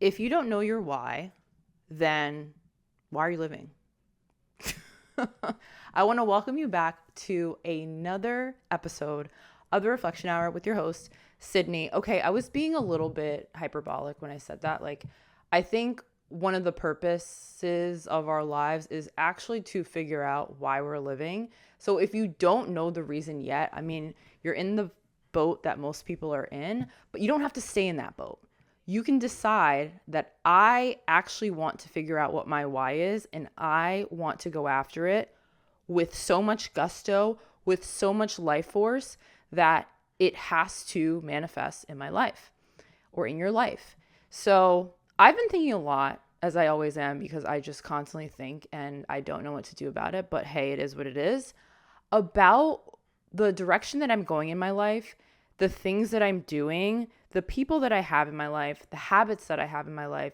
if you don't know your why, then why are you living? I want to welcome you back to another episode of the Reflection Hour with your host, Sidni. Okay, I was being a little bit hyperbolic when I said that. Like, I think one of the purposes of our lives is actually to figure out why we're living. So if you don't know the reason yet, I mean, you're in the boat that most people are in, but you don't have to stay in that boat. You can decide that I actually want to figure out what my why is, and I want to go after it with so much gusto, with so much life force that it has to manifest in my life or in your life. So I've been thinking a lot, as I always am, because I just constantly think and I don't know what to do about it. But hey, it is what it is. About the direction that I'm going in my life, the things that I'm doing, the people that I have in my life, the habits that I have in my life,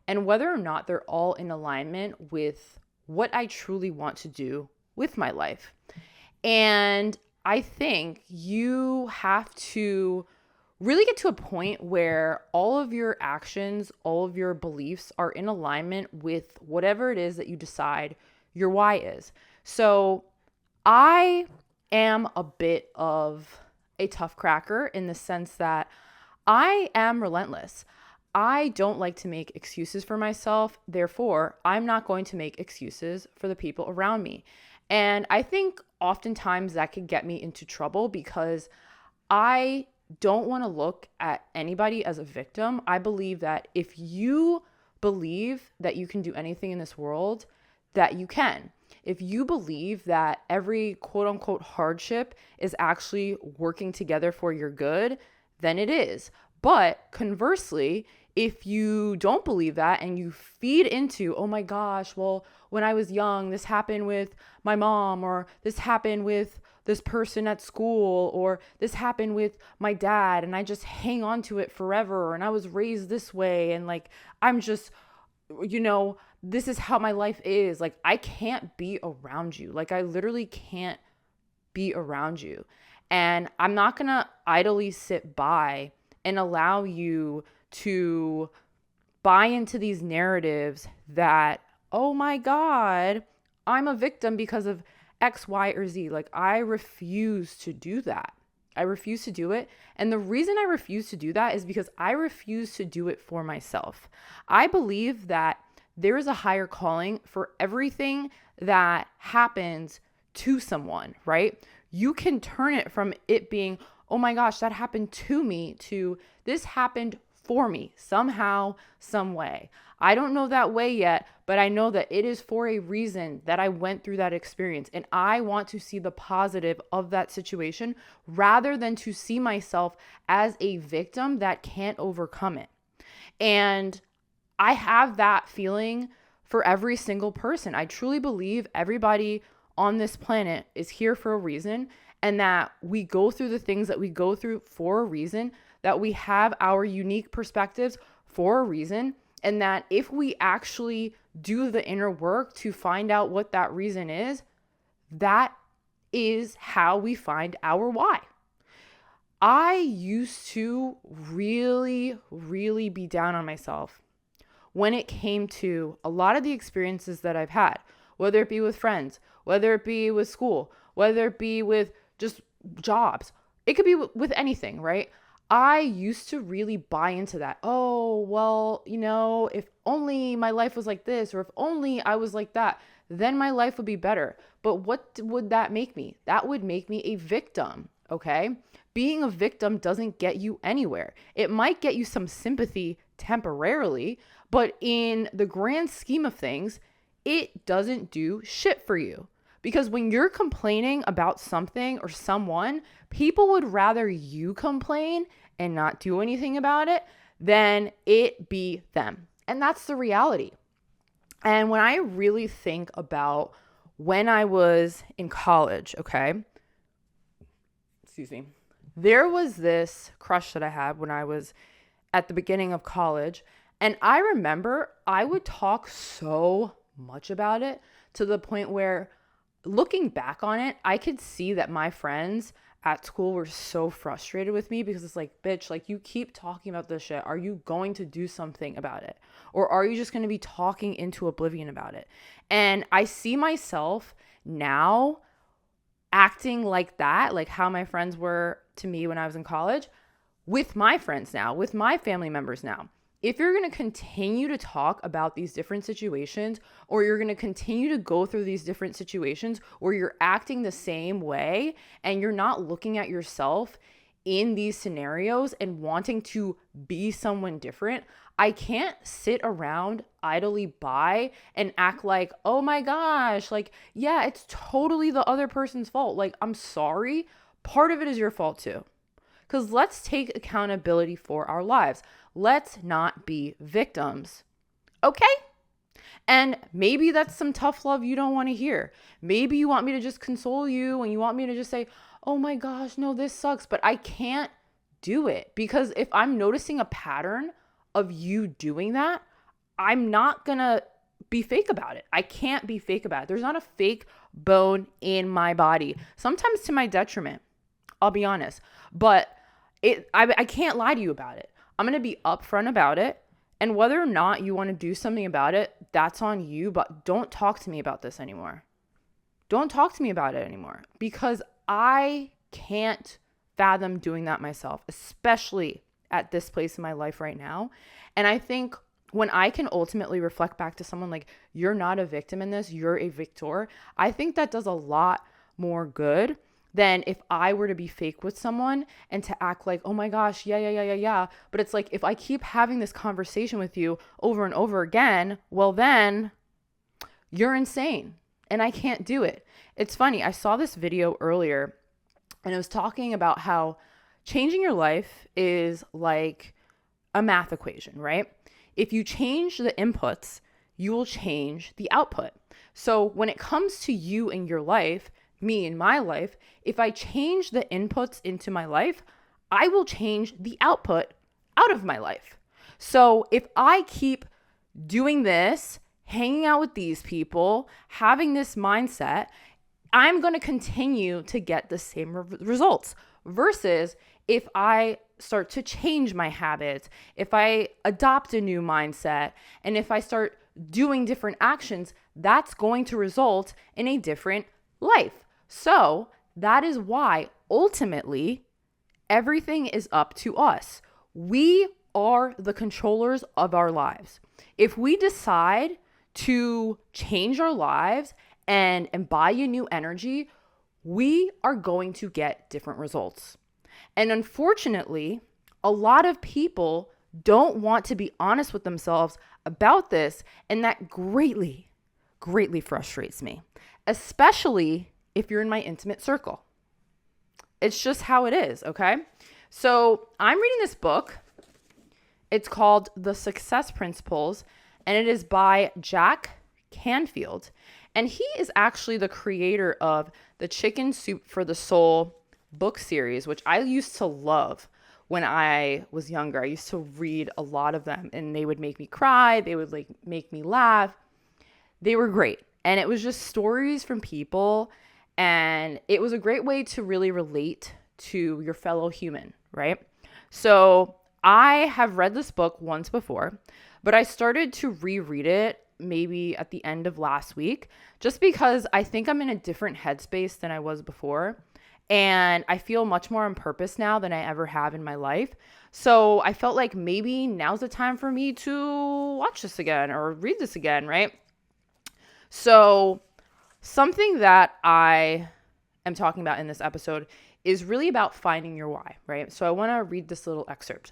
and whether or not they're all in alignment with what I truly want to do with my life. And I think you have to really get to a point where all of your actions, all of your beliefs are in alignment with whatever it is that you decide your why is. So I am a bit of a tough cracker in the sense that I am relentless. I don't like to make excuses for myself. Therefore, I'm not going to make excuses for the people around me. And I think oftentimes that could get me into trouble because I don't want to look at anybody as a victim. I believe that if you believe that you can do anything in this world, that you can. If you believe that every quote unquote hardship is actually working together for your good, then it is. But conversely, if you don't believe that and you feed into, oh my gosh, well, when I was young, this happened with my mom, or this happened with this person at school, or this happened with my dad, and I just hang on to it forever, and I was raised this way, and like, I'm just, this is how my life is. Like, I can't be around you. Like, I literally can't be around you. And I'm not going to idly sit by and allow you to buy into these narratives that, oh my God, I'm a victim because of X, Y, or Z. Like, I refuse to do that. I refuse to do it. And the reason I refuse to do that is because I refuse to do it for myself. I believe that there is a higher calling for everything that happens to someone, right? You can turn it from it being, oh my gosh, that happened to me, to this happened for me somehow, some way. I don't know that way yet, but I know that it is for a reason that I went through that experience. And I want to see the positive of that situation rather than to see myself as a victim that can't overcome it. And I have that feeling for every single person. I truly believe everybody on this planet is here for a reason, and that we go through the things that we go through for a reason, that we have our unique perspectives for a reason, and that if we actually do the inner work to find out what that reason is, that is how we find our why. I used to really, really be down on myself when it came to a lot of the experiences that I've had, whether it be with friends, whether it be with school, whether it be with just jobs. It could be with anything, right? I used to really buy into that. Oh, well, if only my life was like this, or if only I was like that, then my life would be better. But what would that make me? That would make me a victim, okay? Being a victim doesn't get you anywhere. It might get you some sympathy temporarily, but in the grand scheme of things, it doesn't do shit for you. Because when you're complaining about something or someone, people would rather you complain and not do anything about it than it be them. And that's the reality. And when I really think about when I was in college, okay, excuse me, there was this crush that I had when I was at the beginning of college. And I remember I would talk so much about it to the point where, looking back on it, I could see that my friends at school were so frustrated with me because it's like, bitch, like you keep talking about this shit. Are you going to do something about it? Or are you just going to be talking into oblivion about it? And I see myself now acting like that, like how my friends were to me when I was in college, with my friends now, with my family members now. If you're going to continue to talk about these different situations, or you're going to continue to go through these different situations where you're acting the same way and you're not looking at yourself in these scenarios and wanting to be someone different, I can't sit around idly by and act like, oh my gosh, like, yeah, it's totally the other person's fault. Like, I'm sorry. Part of it is your fault too. Because let's take accountability for our lives. Let's not be victims. Okay? And maybe that's some tough love you don't want to hear. Maybe you want me to just console you and you want me to just say, oh my gosh, no, this sucks. But I can't do it because if I'm noticing a pattern of you doing that, I'm not going to be fake about it. I can't be fake about it. There's not a fake bone in my body, sometimes to my detriment. I'll be honest. But I can't lie to you about it. I'm going to be upfront about it. And whether or not you want to do something about it, that's on you. But don't talk to me about this anymore. Don't talk to me about it anymore. Because I can't fathom doing that myself, especially at this place in my life right now. And I think when I can ultimately reflect back to someone like, you're not a victim in this, you're a victor, I think that does a lot more good than if I were to be fake with someone and to act like, oh my gosh, yeah. But it's like, if I keep having this conversation with you over and over again, well then you're insane and I can't do it. It's funny. I saw this video earlier and it was talking about how changing your life is like a math equation, right? If you change the inputs, you will change the output. So when it comes to you and your life, me in my life, if I change the inputs into my life, I will change the output out of my life. So if I keep doing this, hanging out with these people, having this mindset, I'm going to continue to get the same results versus if I start to change my habits, if I adopt a new mindset, and if I start doing different actions, that's going to result in a different life. So that is why ultimately everything is up to us. We are the controllers of our lives. If we decide to change our lives and embody a new energy, we are going to get different results. And unfortunately, a lot of people don't want to be honest with themselves about this, and that greatly frustrates me, especially if you're in my intimate circle. It's just how it is, okay? So I'm reading this book. It's called The Success Principles, and it is by Jack Canfield. And he is actually the creator of the Chicken Soup for the Soul book series, which I used to love when I was younger. I used to read a lot of them, and they would make me cry. They would like make me laugh. They were great. And it was just stories from people. And it was a great way to really relate to your fellow human, right? So I have read this book once before, but I started to reread it maybe at the end of last week, just because I think I'm in a different headspace than I was before. And I feel much more on purpose now than I ever have in my life. So I felt like maybe now's the time for me to watch this again or read this again, right? So something that I am talking about in this episode is really about finding your why, right? So I want to read this little excerpt.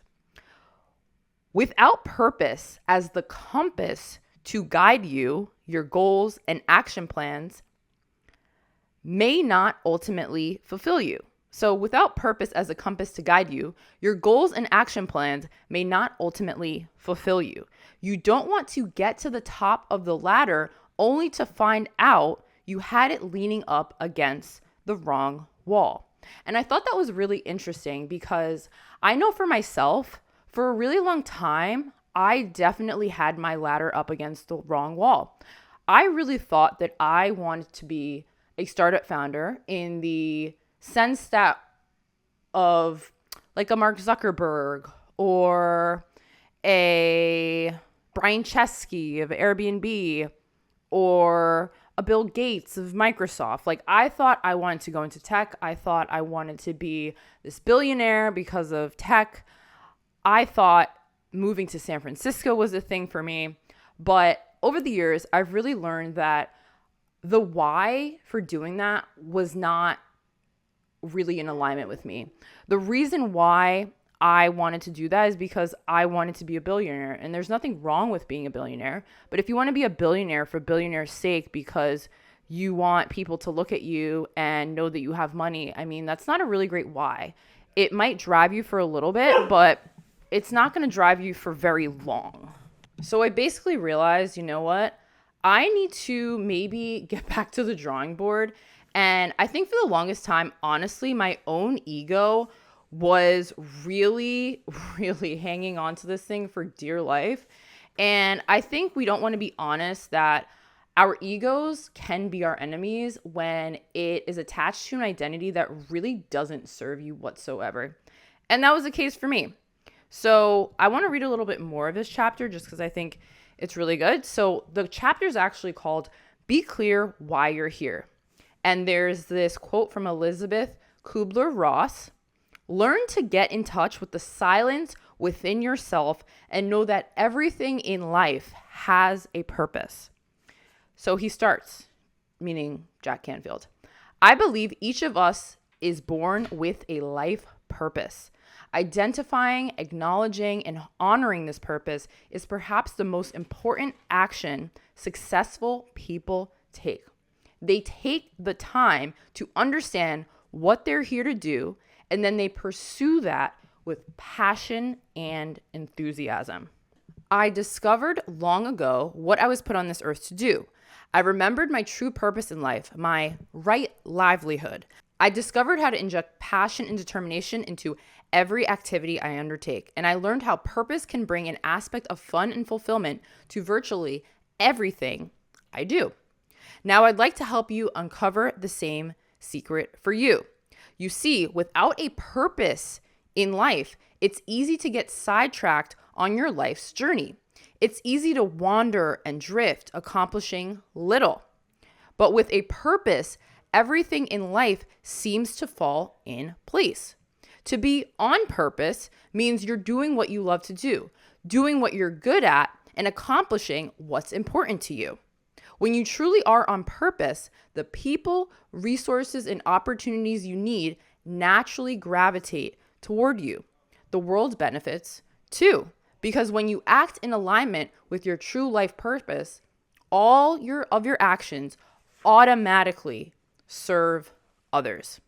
Without purpose as the compass to guide you, your goals and action plans may not ultimately fulfill you. So without purpose as a compass to guide you, your goals and action plans may not ultimately fulfill you. You don't want to get to the top of the ladder only to find out you had it leaning up against the wrong wall. And I thought that was really interesting because I know for myself, for a really long time, I definitely had my ladder up against the wrong wall. I really thought that I wanted to be a startup founder in the sense that of like a Mark Zuckerberg or a Brian Chesky of Airbnb or a Bill Gates of Microsoft. Like, I thought I wanted to go into tech. I thought I wanted to be this billionaire because of tech. I thought moving to San Francisco was a thing for me. But over the years, I've really learned that the why for doing that was not really in alignment with me. The reason why I wanted to do that is because I wanted to be a billionaire. And there's nothing wrong with being a billionaire. But if you want to be a billionaire for billionaire's sake because you want people to look at you and know that you have money, I mean, that's not a really great why. It might drive you for a little bit, but it's not going to drive you for very long. So I basically realized, you know what? I need to maybe get back to the drawing board. And I think for the longest time, honestly, my own ego was really, really hanging on to this thing for dear life. And I think we don't want to be honest that our egos can be our enemies when it is attached to an identity that really doesn't serve you whatsoever. And that was the case for me. So I want to read a little bit more of this chapter just because I think it's really good. So the chapter is actually called Be Clear Why You're Here. And there's this quote from Elizabeth Kubler-Ross. Learn to get in touch with the silence within yourself and know that everything in life has a purpose. So he starts, meaning Jack Canfield. I believe each of us is born with a life purpose. Identifying, acknowledging, and honoring this purpose is perhaps the most important action successful people take. They take the time to understand what they're here to do, and then they pursue that with passion and enthusiasm. I discovered long ago what I was put on this earth to do. I remembered my true purpose in life, my right livelihood. I discovered how to inject passion and determination into every activity I undertake, and I learned how purpose can bring an aspect of fun and fulfillment to virtually everything I do. Now I'd like to help you uncover the same secret for you. You see, without a purpose in life, it's easy to get sidetracked on your life's journey. It's easy to wander and drift, accomplishing little. But with a purpose, everything in life seems to fall in place. To be on purpose means you're doing what you love to do, doing what you're good at, and accomplishing what's important to you. When you truly are on purpose, the people, resources, and opportunities you need naturally gravitate toward you. The world benefits too, because when you act in alignment with your true life purpose, all of your actions automatically serve others.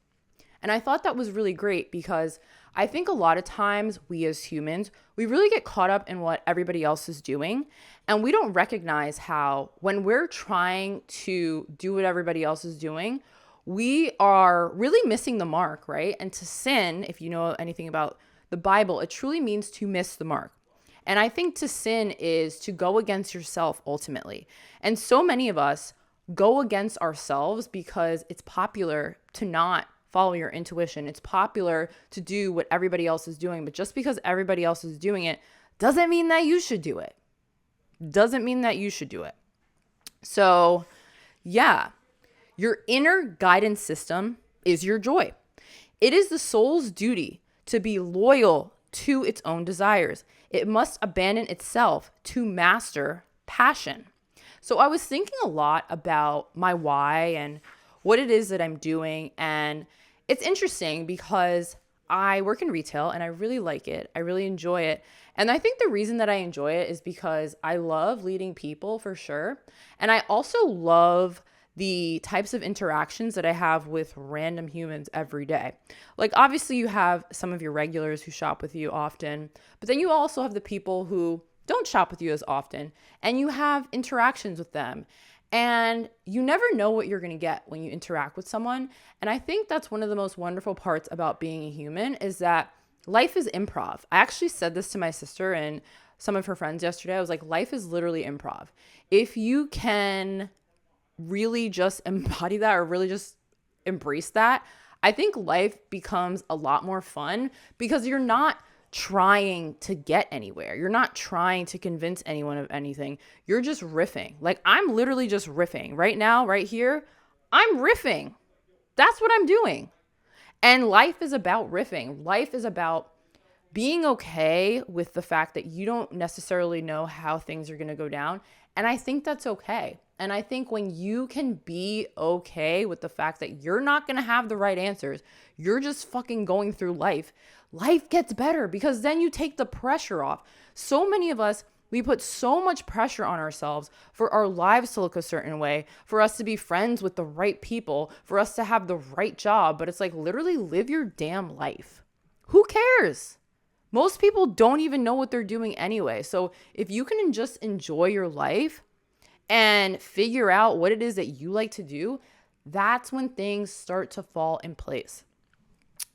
And I thought that was really great because I think a lot of times we as humans, we really get caught up in what everybody else is doing. And we don't recognize how when we're trying to do what everybody else is doing, we are really missing the mark, right? And to sin, if you know anything about the Bible, it truly means to miss the mark. And I think to sin is to go against yourself ultimately. And so many of us go against ourselves because it's popular to not follow your intuition. It's popular to do what everybody else is doing. But just because everybody else is doing it doesn't mean that you should do it. Doesn't mean that you should do it. So, yeah, your inner guidance system is your joy. It is the soul's duty to be loyal to its own desires. It must abandon itself to master passion. So I was thinking a lot about my why and what it is that I'm doing. And it's interesting because I work in retail and I really like it. I really enjoy it. And I think the reason that I enjoy it is because I love leading people for sure. And I also love the types of interactions that I have with random humans every day. Like, obviously you have some of your regulars who shop with you often, but then you also have the people who don't shop with you as often, and you have interactions with them. And you never know what you're going to get when you interact with someone. And I think that's one of the most wonderful parts about being a human is that life is improv. I actually said this to my sister and some of her friends yesterday. I was like, life is literally improv. If you can really just embody that or really just embrace that, I think life becomes a lot more fun because you're not trying to get anywhere. You're not trying to convince anyone of anything. You're just riffing. Like, I'm literally just riffing right now, right here. I'm riffing. That's what I'm doing. And life is about riffing. Life is about being okay with the fact that you don't necessarily know how things are going to go down. And I think that's okay. And I think when you can be okay with the fact that you're not going to have the right answers, you're just fucking going through life, life gets better because then you take the pressure off. So many of us, we put so much pressure on ourselves for our lives to look a certain way, for us to be friends with the right people, for us to have the right job. But it's like, literally live your damn life. Who cares? Most people don't even know what they're doing anyway. So if you can just enjoy your life and figure out what it is that you like to do, that's when things start to fall in place.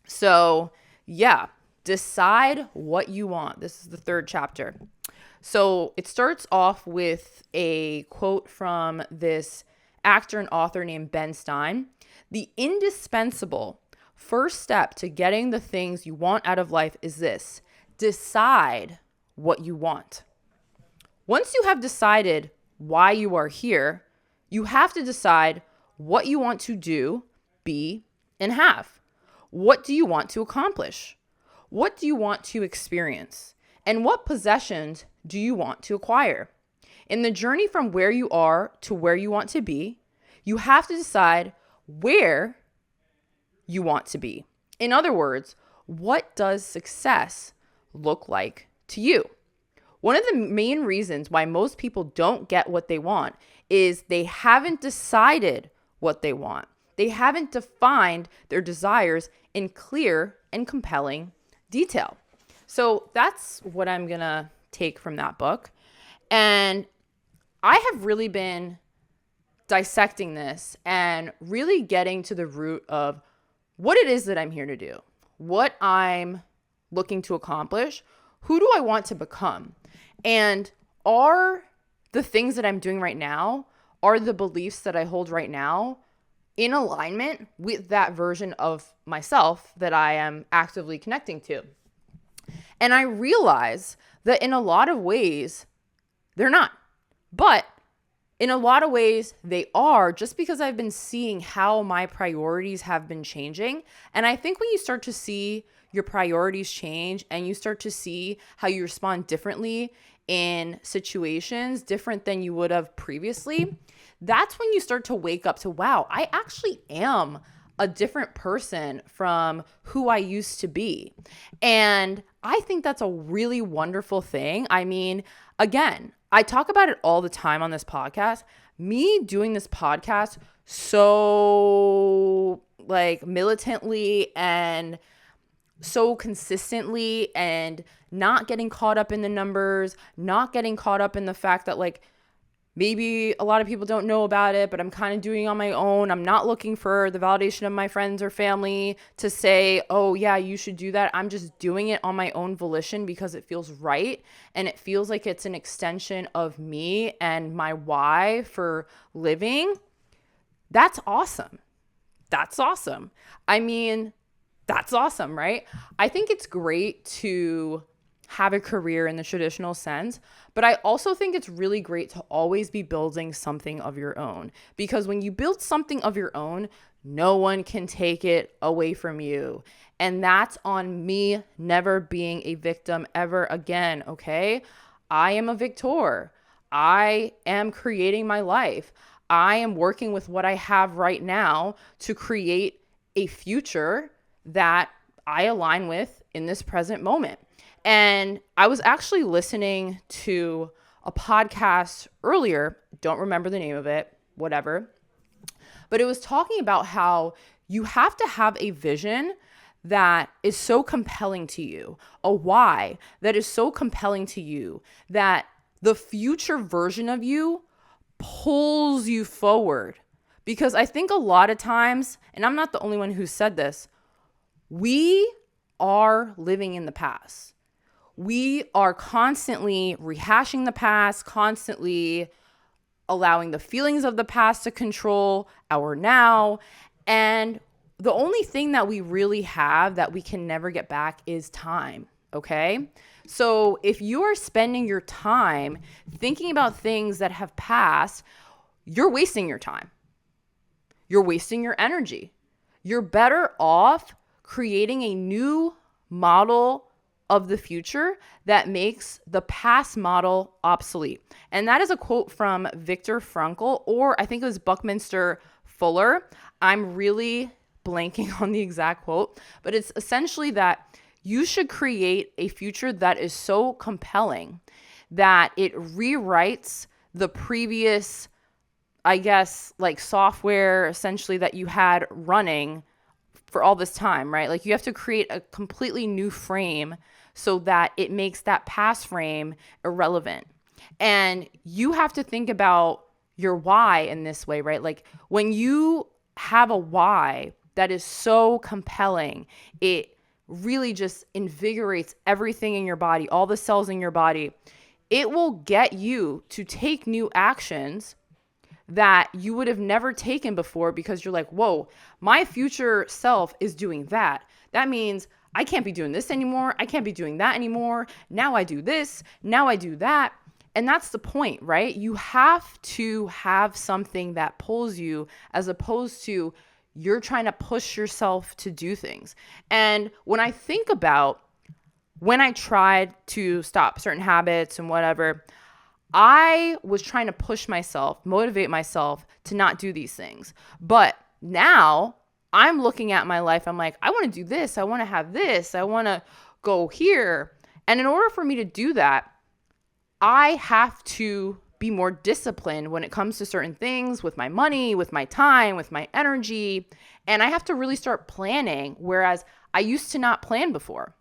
So yeah, decide what you want. This is the third chapter. So it starts off with a quote from this actor and author named Ben Stein. The indispensable first step to getting the things you want out of life is this: decide what you want. Once you have decided why you are here, you have to decide what you want to do, be, and have. What do you want to accomplish? What do you want to experience? And what possessions do you want to acquire? In the journey from where you are to where you want to be, you have to decide where you want to be. In other words, what does success look like to you? One of the main reasons why most people don't get what they want is they haven't decided what they want. They haven't defined their desires in clear and compelling detail. So that's what I'm going to take from that book. And I have really been dissecting this and really getting to the root of what it is that I'm here to do, what I'm looking to accomplish, who do I want to become? And are the things that I'm doing right now, are the beliefs that I hold right now in alignment with that version of myself that I am actively connecting to? And I realize that in a lot of ways, they're not. But in a lot of ways, they are, just because I've been seeing how my priorities have been changing. And I think when you start to see your priorities change and you start to see how you respond differently in situations different than you would have previously, that's when you start to wake up to, wow, I actually am a different person from who I used to be. And I think that's a really wonderful thing. I mean, again, I talk about it all the time on this podcast. Me doing this podcast so like militantly and so consistently and not getting caught up in the numbers, not getting caught up in the fact that like maybe a lot of people don't know about it, but I'm kind of doing it on my own. I'm not looking for the validation of my friends or family to say, oh yeah, you should do that. I'm just doing it on my own volition because it feels right. And it feels like it's an extension of me and my why for living. That's awesome. That's awesome. I mean, that's awesome, right? I think it's great to have a career in the traditional sense, but I also think it's really great to always be building something of your own, because when you build something of your own, no one can take it away from you. And that's on me never being a victim ever again, okay? I am a victor. I am creating my life. I am working with what I have right now to create a future that I align with in this present moment. And I was actually listening to a podcast earlier, don't remember the name of it, whatever, but it was talking about how you have to have a vision that is so compelling to you, a why that is so compelling to you that the future version of you pulls you forward. Because I think a lot of times, and I'm not the only one who said this, we are living in the past. We are constantly rehashing the past, constantly allowing the feelings of the past to control our now. And the only thing that we really have that we can never get back is time. Okay. So if you are spending your time thinking about things that have passed, you're wasting your time. You're wasting your energy. You're better off creating a new model of the future that makes the past model obsolete. And that is a quote from Viktor Frankl, or I think it was Buckminster Fuller. I'm really blanking on the exact quote, but it's essentially that you should create a future that is so compelling that it rewrites the previous, I guess, like software essentially that you had running for all this time, right? Like you have to create a completely new frame so that it makes that past frame irrelevant. And you have to think about your why in this way, right? Like when you have a why that is so compelling, it really just invigorates everything in your body, all the cells in your body. It will get you to take new actions that you would have never taken before because you're like, whoa, my future self is doing that. That means I can't be doing this anymore. I can't be doing that anymore. Now I do this. Now I do that. And that's the point, right? You have to have something that pulls you as opposed to you're trying to push yourself to do things. And when I think about when I tried to stop certain habits and whatever, I was trying to push myself, motivate myself to not do these things. But now I'm looking at my life. I'm like, I want to do this. I want to have this. I want to go here. And in order for me to do that, I have to be more disciplined when it comes to certain things with my money, with my time, with my energy. And I have to really start planning, whereas I used to not plan before.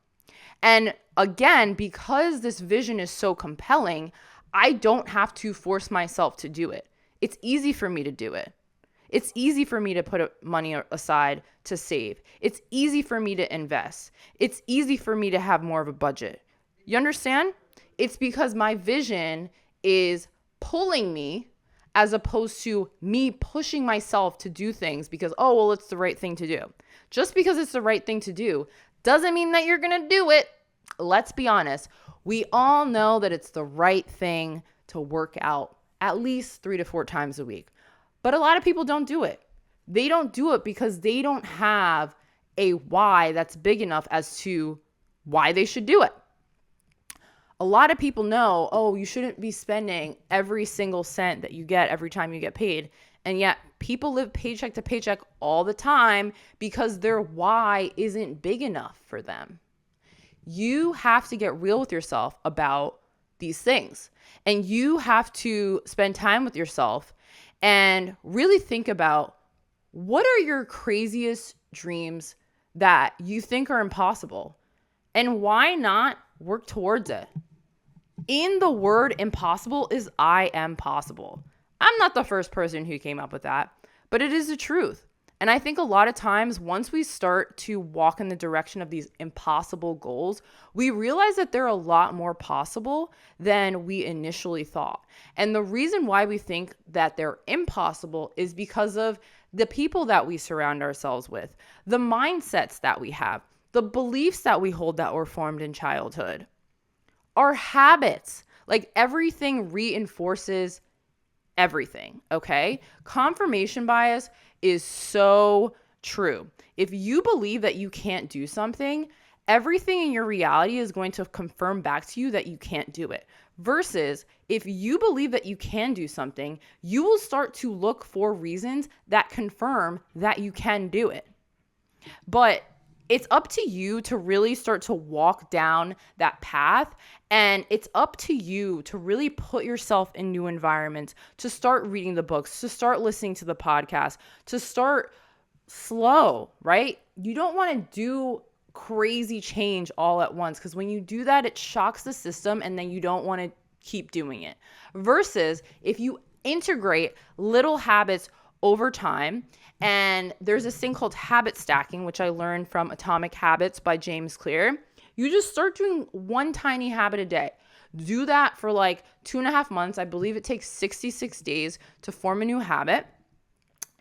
And again, because this vision is so compelling, I don't have to force myself to do it. It's easy for me to do it. It's easy for me to put money aside to save. It's easy for me to invest. It's easy for me to have more of a budget. You understand? It's because my vision is pulling me as opposed to me pushing myself to do things because, oh, well, it's the right thing to do. Just because it's the right thing to do doesn't mean that you're going to do it. Let's be honest. We all know that it's the right thing to work out at least 3 to 4 times a week. But a lot of people don't do it. They don't do it because they don't have a why that's big enough as to why they should do it. A lot of people know, oh, you shouldn't be spending every single cent that you get every time you get paid. And yet people live paycheck to paycheck all the time because their why isn't big enough for them. You have to get real with yourself about these things. And you have to spend time with yourself and really think about what are your craziest dreams that you think are impossible? And why not work towards it? In the word impossible is I am possible. I'm not the first person who came up with that, but it is the truth. And I think a lot of times once we start to walk in the direction of these impossible goals, we realize that they're a lot more possible than we initially thought. And the reason why we think that they're impossible is because of the people that we surround ourselves with, the mindsets that we have, the beliefs that we hold that were formed in childhood, our habits. Like everything reinforces everything, okay? Confirmation bias is so true. If you believe that you can't do something, everything in your reality is going to confirm back to you that you can't do it. Versus if you believe that you can do something, you will start to look for reasons that confirm that you can do it. But it's up to you to really start to walk down that path. And it's up to you to really put yourself in new environments, to start reading the books, to start listening to the podcast, to start slow, right? You don't want to do crazy change all at once because when you do that, it shocks the system and then you don't want to keep doing it. Versus if you integrate little habits over time. And there's this thing called habit stacking, which I learned from Atomic Habits by James Clear. You just start doing one tiny habit a day. Do that for like 2.5 months. I believe it takes 66 days to form a new habit.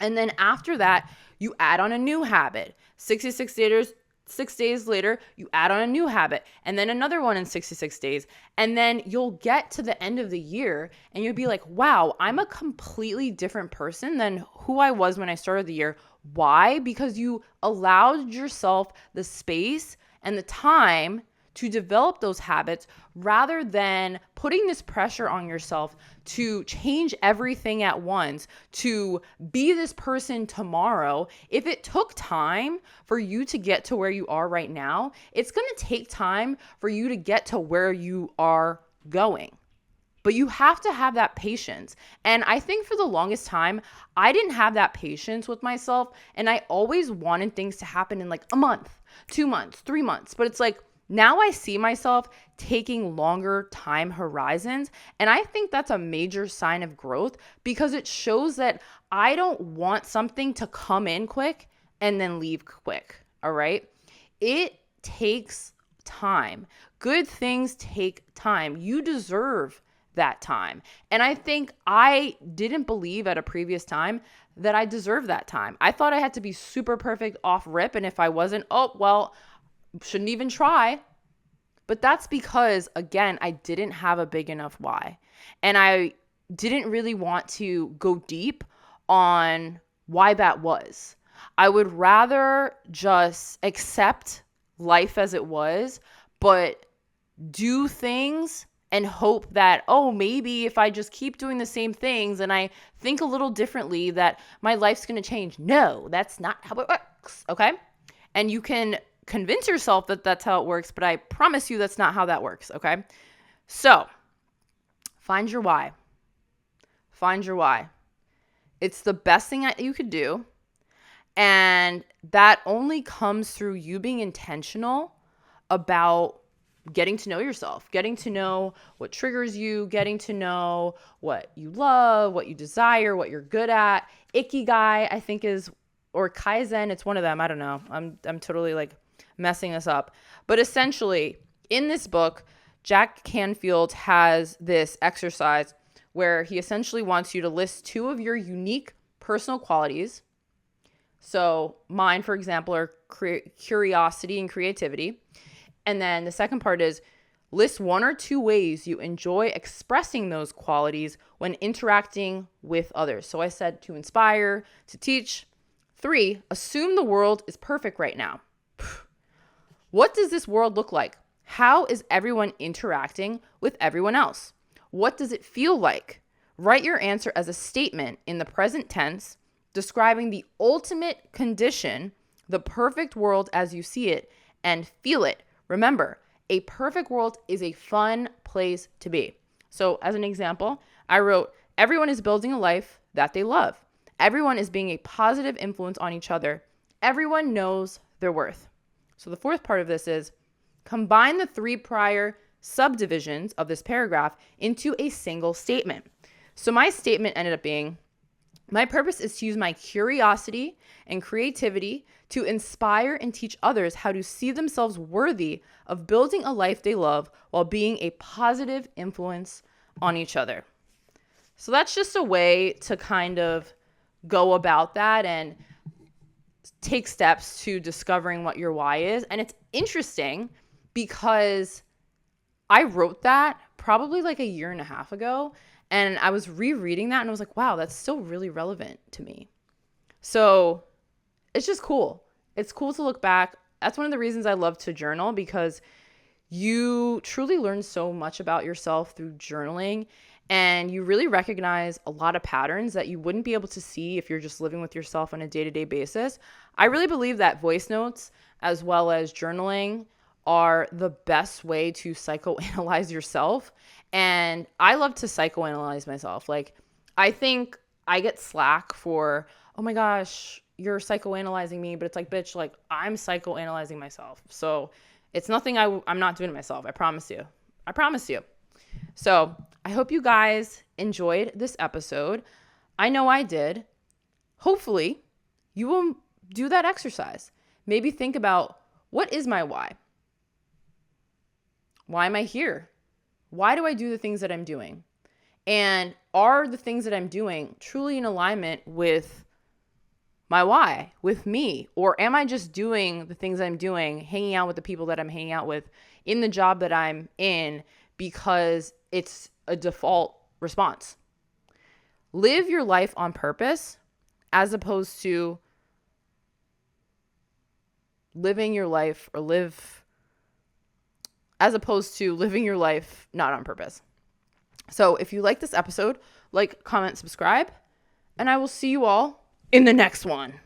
And then after that, you add on a new habit. 6 days later, you add on a new habit, and then another one in 66 days. And then you'll get to the end of the year and you'll be like, wow, I'm a completely different person than who I was when I started the year. Why? Because you allowed yourself the space and the time to develop those habits rather than putting this pressure on yourself to change everything at once, to be this person tomorrow. If it took time for you to get to where you are right now, it's going to take time for you to get to where you are going. But you have to have that patience. And I think for the longest time, I didn't have that patience with myself. And I always wanted things to happen in like a month, 2 months, 3 months. But it's like, now I see myself taking longer time horizons. And I think that's a major sign of growth because it shows that I don't want something to come in quick and then leave quick. All right. It takes time. Good things take time. You deserve that time. And I think I didn't believe at a previous time that I deserved that time. I thought I had to be super perfect off rip. And if I wasn't, oh, well, shouldn't even try. But that's because, again, I didn't have a big enough why. And I didn't really want to go deep on why that was. I would rather just accept life as it was, but do things and hope that, oh, maybe if I just keep doing the same things and I think a little differently that my life's going to change. No, that's not how it works. Okay. And you can convince yourself that that's how it works, but I promise you that's not how that works, okay? So, find your why. Find your why. It's the best thing that you could do, and that only comes through you being intentional about getting to know yourself, getting to know what triggers you, getting to know what you love, what you desire, what you're good at. Ikigai, I think is, or Kaizen, it's one of them. I don't know. I'm totally like messing this up. But essentially, in this book, Jack Canfield has this exercise where he essentially wants you to list 2 of your unique personal qualities. So mine, for example, are curiosity and creativity. And then the second part is list 1 or 2 ways you enjoy expressing those qualities when interacting with others. So I said to inspire, to teach. 3, assume the world is perfect right now. What does this world look like? How is everyone interacting with everyone else? What does it feel like? Write your answer as a statement in the present tense, describing the ultimate condition, the perfect world as you see it, and feel it. Remember, a perfect world is a fun place to be. So as an example, I wrote, everyone is building a life that they love. Everyone is being a positive influence on each other. Everyone knows their worth. So the fourth part of this is combine the 3 prior subdivisions of this paragraph into a single statement. So my statement ended up being, my purpose is to use my curiosity and creativity to inspire and teach others how to see themselves worthy of building a life they love while being a positive influence on each other. So that's just a way to kind of go about that and take steps to discovering what your why is. And it's interesting because I wrote that probably like a year and a half ago, and I was rereading that and I was like, wow, that's still really relevant to me. So it's just cool. It's cool to look back. That's one of the reasons I love to journal, because you truly learn so much about yourself through journaling, and you really recognize a lot of patterns that you wouldn't be able to see if you're just living with yourself on a day-to-day basis. I really believe that voice notes as well as journaling are the best way to psychoanalyze yourself. And I love to psychoanalyze myself. Like, I think I get slack for, oh my gosh, you're psychoanalyzing me. But it's like, bitch, like, I'm psychoanalyzing myself. So it's nothing I'm not doing to myself. I promise you. I promise you. So I hope you guys enjoyed this episode. I know I did. Hopefully you will do that exercise. Maybe think about, what is my why? Why am I here? Why do I do the things that I'm doing? And are the things that I'm doing truly in alignment with my why with me? Or am I just doing the things I'm doing, hanging out with the people that I'm hanging out with in the job that I'm in because it's a default response? Live your life on purpose as opposed to living your life not on purpose. So if you like this episode, like, comment, subscribe, and I will see you all in the next one.